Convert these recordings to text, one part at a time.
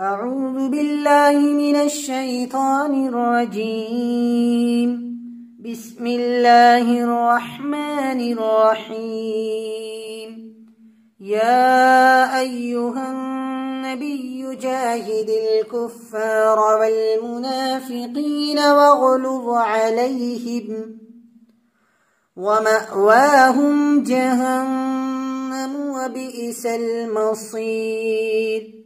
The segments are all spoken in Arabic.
أعوذ بالله من الشيطان الرجيم. بسم الله الرحمن الرحيم. يا أيها النبي جاهد الكفار والمنافقين واغلظ عليهم ومأواهم جهنم وبئس المصير.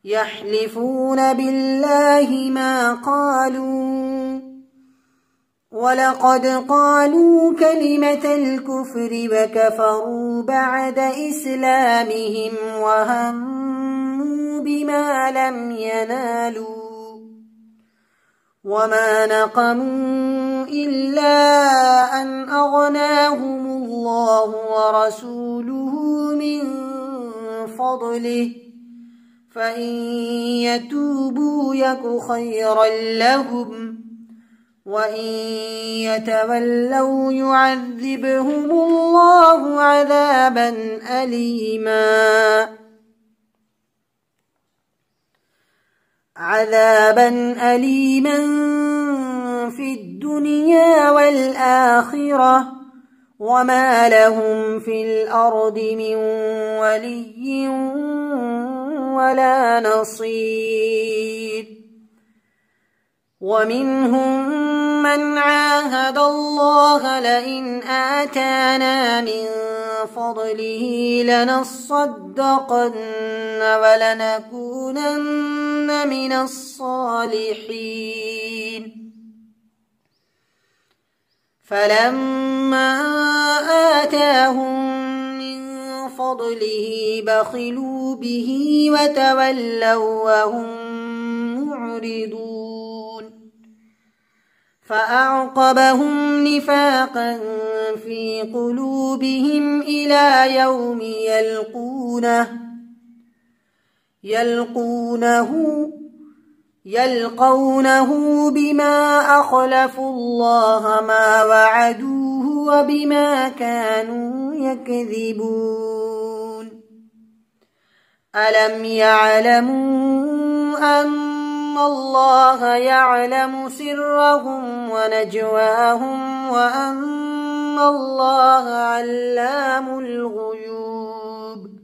يحلفون بالله ما قالوا ولقد قالوا كلمة الكفر وكفروا بعد إسلامهم وهموا بما لم ينالوا وما نقموا إلا أن أغناهم الله ورسوله من فضله فإن يتوبوا يك خيرا لهم وإن يتولوا يعذبهم الله عذابا أليما في الدنيا والآخرة وما لهم في الأرض من ولي ولا نصير. ومنهم من عاهد الله لئن آتانا من فضله لنصدقن ولنكونن من الصالحين. فلما آتاهم من فضله بخلوا به وتولوا وهم معرضون. فأعقبهم نفاقا في قلوبهم إلى يوم يلقونه بما أخلفوا الله ما وعدوه وبما كانوا يكذبون. ألم يعلموا أن الله يعلم سرهم ونجواهم وأن الله علام الغيوب.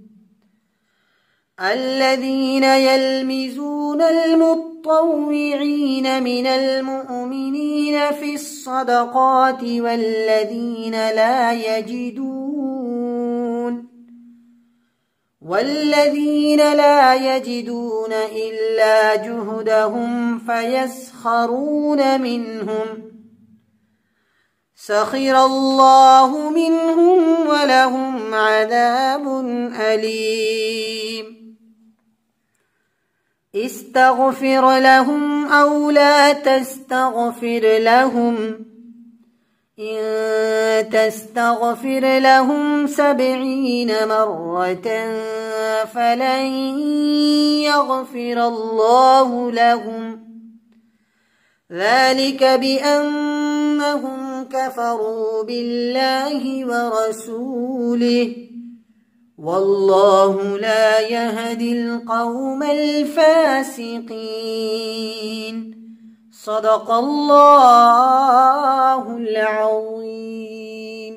الذين يلمزون المطوعين من المؤمنين في الصدقات والذين لا يجدون إلا جهدهم فيسخرون منهم. سخر الله منهم ولهم عذاب أليم. استغفر لهم أو لا تستغفر لهم إن تستغفر لهم 70 مرة فلن يغفر الله لهم ذلك بأنهم كفروا بالله ورسوله والله لا يهدي القوم الفاسقين. صدق الله العظيم.